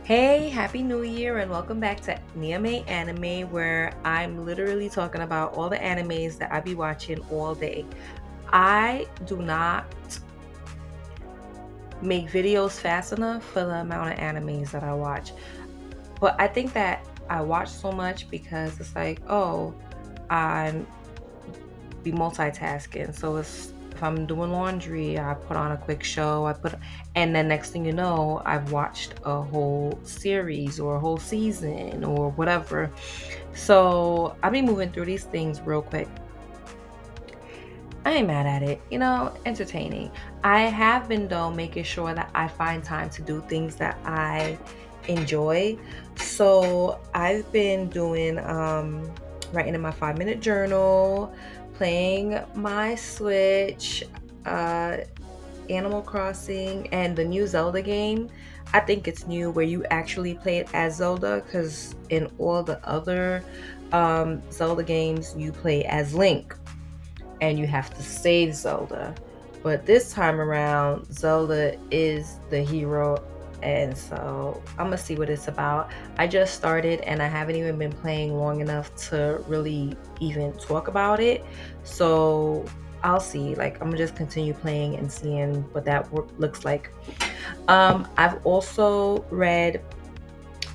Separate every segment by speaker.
Speaker 1: Hey, Happy New Year, and welcome back to Niame Anime, where I'm literally talking about all the animes that I be watching all day. I do not make videos fast enough for the amount of animes that I watch, but I think that I watch so much because it's like, oh, I'm be multitasking. So it's if I'm doing laundry, I put on a quick show, and then next thing you know, I've watched a whole series or a whole season or whatever. So I'll be moving through these things real quick. I ain't mad at it, entertaining. I have been though making sure that I find time to do things that I enjoy. So I've been doing writing in my 5 minute journal, playing my Switch, uh Animal Crossing, and the new Zelda game. I think it's new where you actually play it as Zelda, because in all the other Zelda games you play as Link and you have to save Zelda. But this time around, Zelda is the hero, and so I'm gonna see what it's about. I just started and I haven't even been playing long enough to really even talk about it. So I'll see. Like, I'm gonna just continue playing and seeing what that looks like. I've also read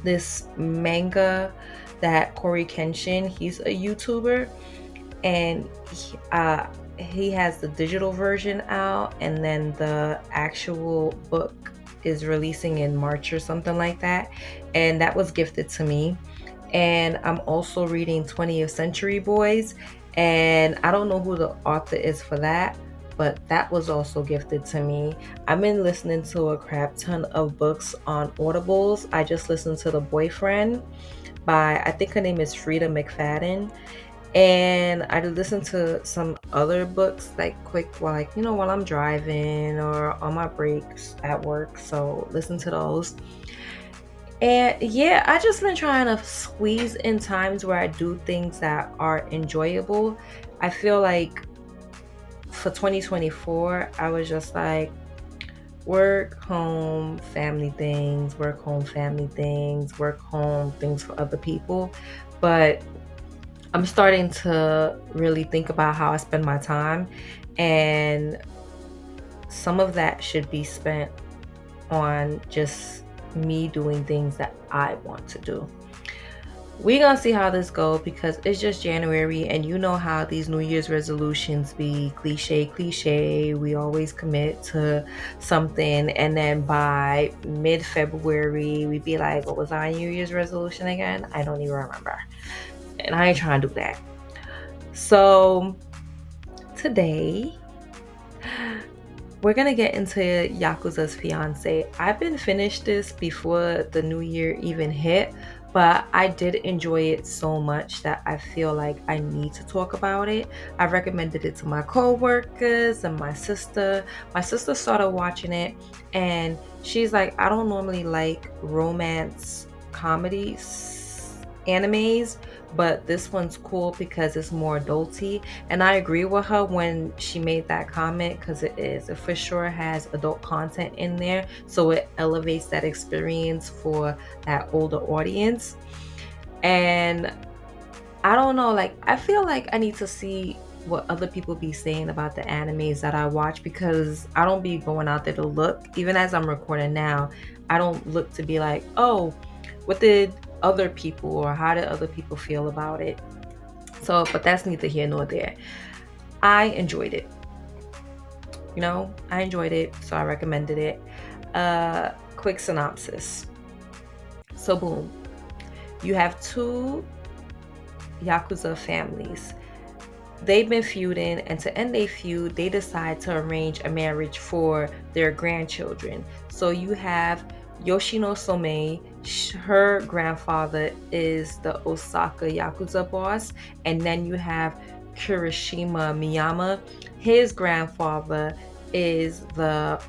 Speaker 1: this manga that Corey Kenshin, he's a YouTuber, and he has the digital version out, and then the actual book is releasing in March or something like that. And that was gifted to me. And I'm also reading 20th Century Boys, and I don't know who the author is for that, but that was also gifted to me. I've been listening to a crap ton of books on Audibles. I just listened to The Boyfriend by, I think her name is Frida McFadden, and I listen to some other books like quick while, like, while I'm driving or on my breaks at work. So listen to those. And yeah, I just been trying to squeeze in times where I do things that are enjoyable. I feel like for 2024, I was just like work, home, family things, work, home, family things, work, home, things for other people. But I'm starting to really think about how I spend my time, and some of that should be spent on just me doing things that I want to do. We gonna see how this goes because it's just January, and you know how these New Year's resolutions be cliche. We always commit to something, and then by mid-February we be like, what was our New Year's resolution again? I don't even remember. And I ain't trying to do that. So today we're gonna get into Yakuza's Fiance. I've been finished this before the new year even hit, but I did enjoy it so much that I feel like I need to talk about it. I recommended it to my coworkers and my sister. My sister started watching it, and she's like, I don't normally like romance comedies, animes, but this one's cool because it's more adulty. And I agree with her when she made that comment, because it for sure has adult content in there, so it elevates that experience for that older audience. And I don't know, like, I feel like I need to see what other people be saying about the animes that I watch, because I don't be going out there to look. Even as I'm recording now, I don't look to be like, oh, what did other people, or how did other people feel about it? So, but that's neither here nor there. I enjoyed it. I enjoyed it, so I recommended it. Quick synopsis. So, boom. You have two Yakuza families. They've been feuding, and to end their feud, they decide to arrange a marriage for their grandchildren. So you have Yoshino Somei. Her grandfather is the Osaka Yakuza boss, and then you have Kirishima Miyama. His grandfather is the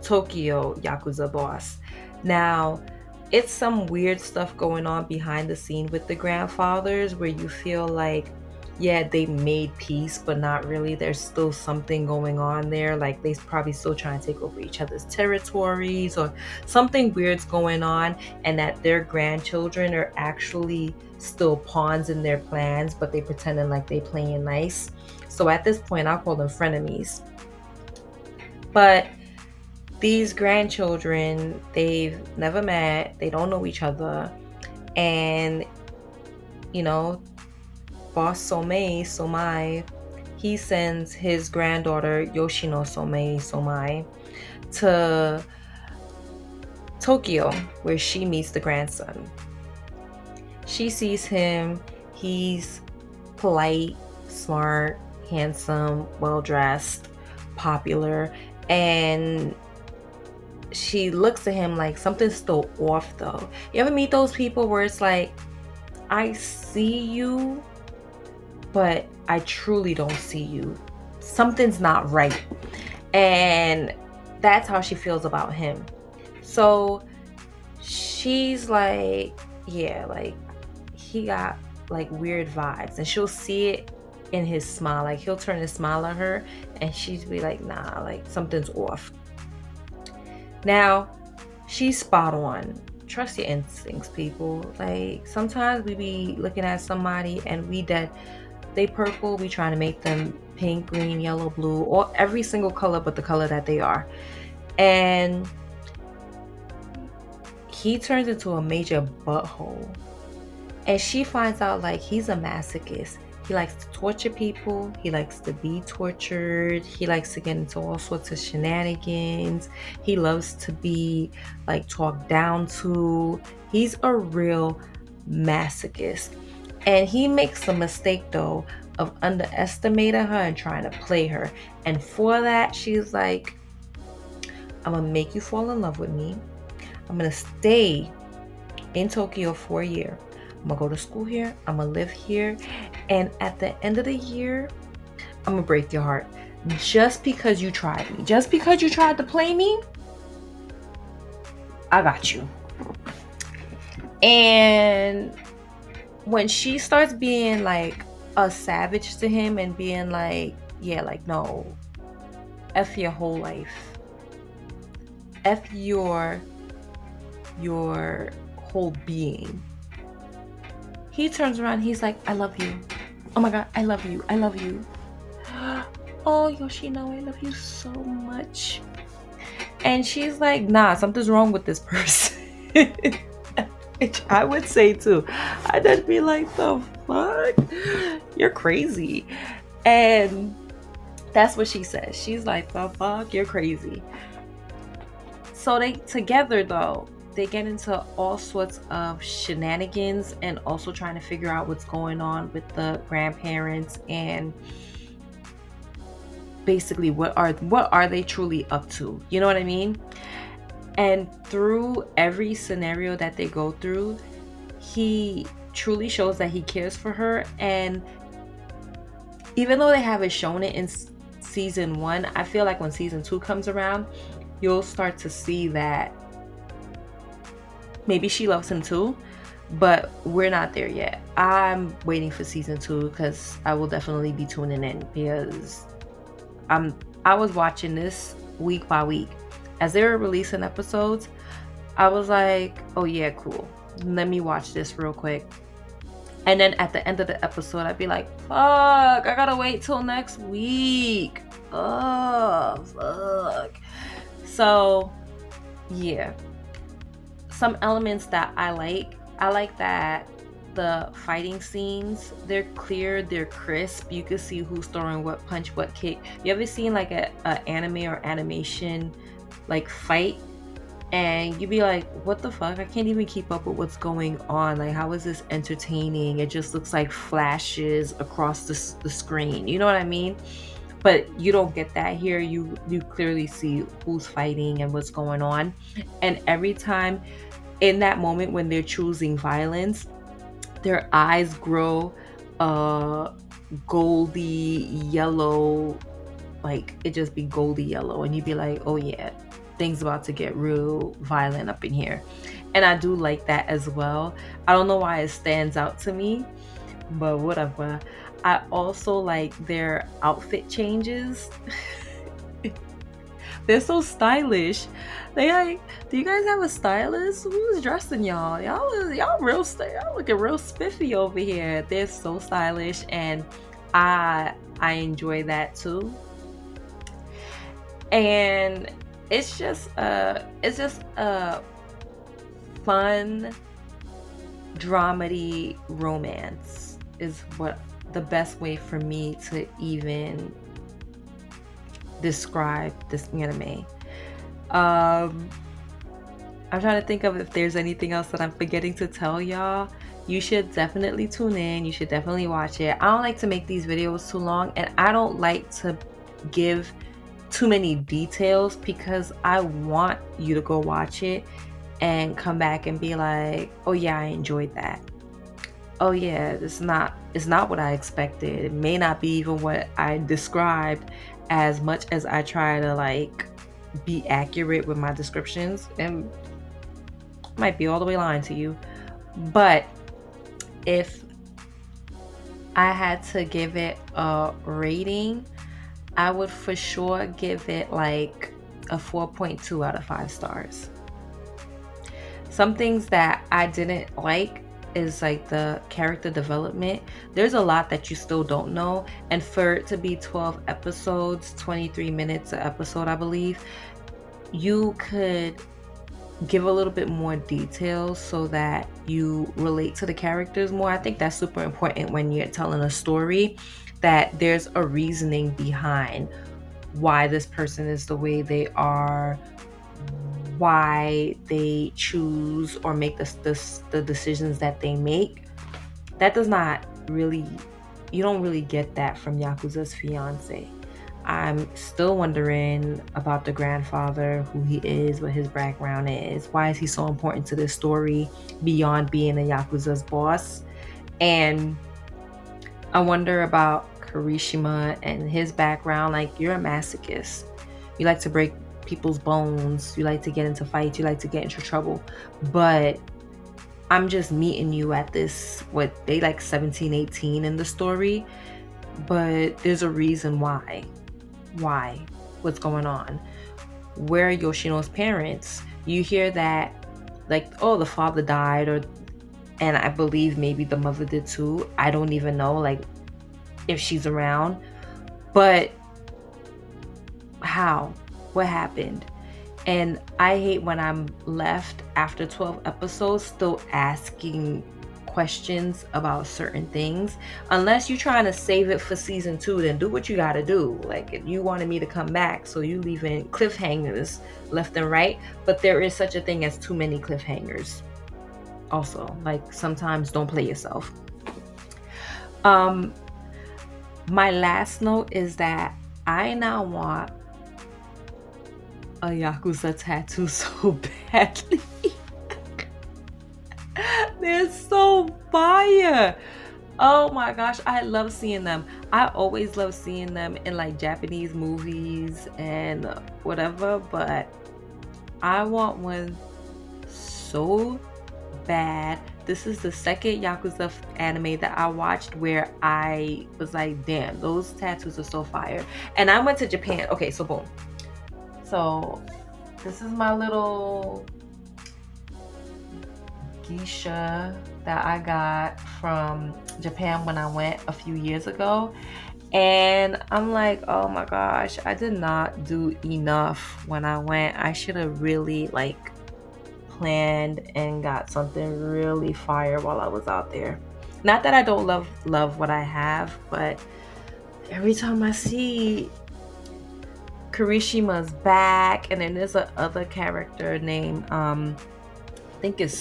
Speaker 1: Tokyo Yakuza boss. Now, it's some weird stuff going on behind the scene with the grandfathers, where you feel like yeah, they made peace, but not really. There's still something going on there. Like they probably still trying to take over each other's territories, or something weird's going on, and that their grandchildren are actually still pawns in their plans, but they pretending like they playing nice. So at this point, I'll call them frenemies. But these grandchildren, they've never met, they don't know each other, and you know, boss Somei, he sends his granddaughter Yoshino Somei to Tokyo, where she meets the grandson. She sees him, he's polite, smart, handsome, well dressed, popular, and she looks at him like something's still off though. You ever meet those people where it's like, I see you, but I truly don't see you. Something's not right. And that's how she feels about him. So she's like, yeah, like he got like weird vibes. And she'll see it in his smile. Like he'll turn his smile at her and she'd be like, nah, like something's off. Now, she's spot on. Trust your instincts, people. Like sometimes we be looking at somebody and we dead. They purple, we trying to make them pink, green, yellow, blue, or every single color but the color that they are. And he turns into a major butthole. And she finds out like he's a masochist. He likes to torture people. He likes to be tortured. He likes to get into all sorts of shenanigans. He loves to be like talked down to. He's a real masochist. And he makes a mistake though of underestimating her and trying to play her. And for that, she's like, I'm gonna make you fall in love with me. I'm gonna stay in Tokyo for a year. I'm gonna go to school here. I'm gonna live here. And at the end of the year, I'm gonna break your heart. Just because you tried me. Just because you tried to play me, I got you. And when she starts being like a savage to him and being like, yeah, like, no, F your whole life. F your whole being. He turns around, he's like, I love you. Oh my God, I love you. I love you. Oh, Yoshino, I love you so much. And she's like, nah, something's wrong with this person. Which I would say too. I'd just be like, the fuck? You're crazy. And that's what she says. She's like, the fuck? You're crazy. So they together though, they get into all sorts of shenanigans and also trying to figure out what's going on with the grandparents and basically what are they truly up to? You know what I mean? And through every scenario that they go through, he truly shows that he cares for her. And even though they haven't shown it in season 1, I feel like when season 2 comes around, you'll start to see that maybe she loves him too, but we're not there yet. I'm waiting for season 2 because I will definitely be tuning in because I was watching this week by week. As they were releasing episodes, I was like, oh yeah, cool. Let me watch this real quick. And then at the end of the episode, I'd be like, fuck, I gotta wait till next week. Oh, fuck. So, yeah. Some elements that I like that the fighting scenes, they're clear, they're crisp. You can see who's throwing what punch, what kick. You ever seen like a anime or animation like fight and you'd be like, what the fuck? I can't even keep up with what's going on. Like, how is this entertaining? It just looks like flashes across the screen. You know what I mean? But you don't get that here. You clearly see who's fighting and what's going on. And every time in that moment when they're choosing violence, their eyes grow goldy yellow, like it just be goldy yellow, and you'd be like, oh yeah, things about to get real violent up in here. And I do like that as well. I don't know why it stands out to me, but whatever. I also like their outfit changes. They're so stylish. They like, do you guys have a stylist? Who's dressing y'all? Y'all looking real spiffy over here. They're so stylish, and I enjoy that too. And it's just a fun dramedy romance is what the best way for me to even describe this anime. Um, I'm trying to think of if there's anything else that I'm forgetting to tell y'all. You should definitely tune in. You should definitely watch it. I don't like to make these videos too long, and I don't like to give too many details because I want you to go watch it and come back and be like, "Oh yeah, I enjoyed that." Oh yeah, it's not what I expected. It may not be even what I described, as much as I try to like be accurate with my descriptions, and might be all the way lying to you. But if I had to give it a rating, I would for sure give it like a 4.2 out of 5 stars. Some things that I didn't like is like the character development. There's a lot that you still don't know, and for it to be 12 episodes, 23 minutes a episode, I believe, you could give a little bit more details so that you relate to the characters more. I think that's super important when you're telling a story, that there's a reasoning behind why this person is the way they are, why they choose or make the decisions that they make. That does not really, you don't really get that from Yakuza's Fiance. I'm still wondering about the grandfather, who he is, what his background is. Why is he so important to this story beyond being a Yakuza's boss? And I wonder about Kirishima and his background. Like, you're a masochist. You like to break people's bones. You like to get into fights. You like to get into trouble. But I'm just meeting you at this, what, they like 17, 18 in the story. But there's a reason why. Why? What's going on? Where are Yoshino's parents? You hear that, like, oh, the father died, or, and I believe maybe the mother did too. I don't even know, like, if she's around. But how? What happened? And I hate when I'm left after 12 episodes still asking questions about certain things. Unless you're trying to save it for season 2, then do what you gotta do. Like, if you wanted me to come back, so you leaving cliffhangers left and right. But there is such a thing as too many cliffhangers also. Like, sometimes don't play yourself. My last note is that I now want a Yakuza tattoo so badly. They're so fire. Oh my gosh, I love seeing them. I always love seeing them in like Japanese movies and whatever, but I want one so bad. This is the second Yakuza anime that I watched where I was like, damn, those tattoos are so fire. And I went to Japan. Okay, so boom. So this is my little geisha that I got from Japan when I went a few years ago. And I'm like, oh my gosh, I did not do enough when I went. I should have really like planned and got something really fire while I was out there. Not that I don't love what I have, but every time I see Kirishima's back, and then there's a other character named I think it's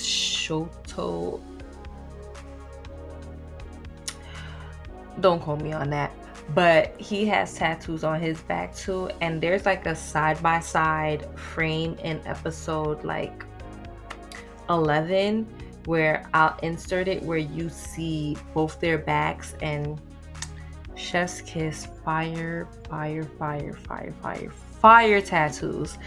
Speaker 1: Shoto. Don't quote me on that. But he has tattoos on his back too, and there's like a side-by-side frame in episode like 11 where I'll insert it, where you see both their backs, and chef's kiss, fire tattoos.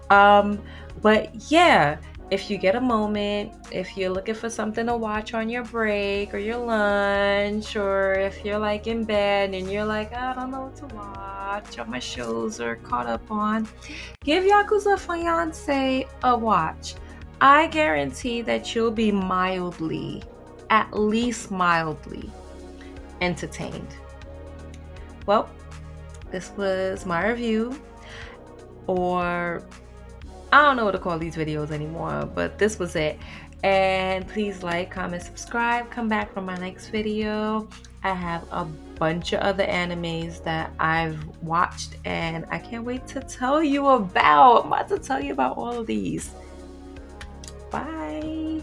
Speaker 1: But yeah, if you get a moment, if you're looking for something to watch on your break or your lunch, or if you're like in bed and you're like, I don't know what to watch, or my shows are caught up on, give Yakuza Fiancé a watch. I guarantee that you'll be mildly, at least mildly, entertained. Well, this was my review, or I don't know what to call these videos anymore, but this was it. And please like, comment, subscribe. Come back for my next video. I have a bunch of other animes that I've watched and I can't wait to tell you about. I'm about to tell you about all of these. Bye.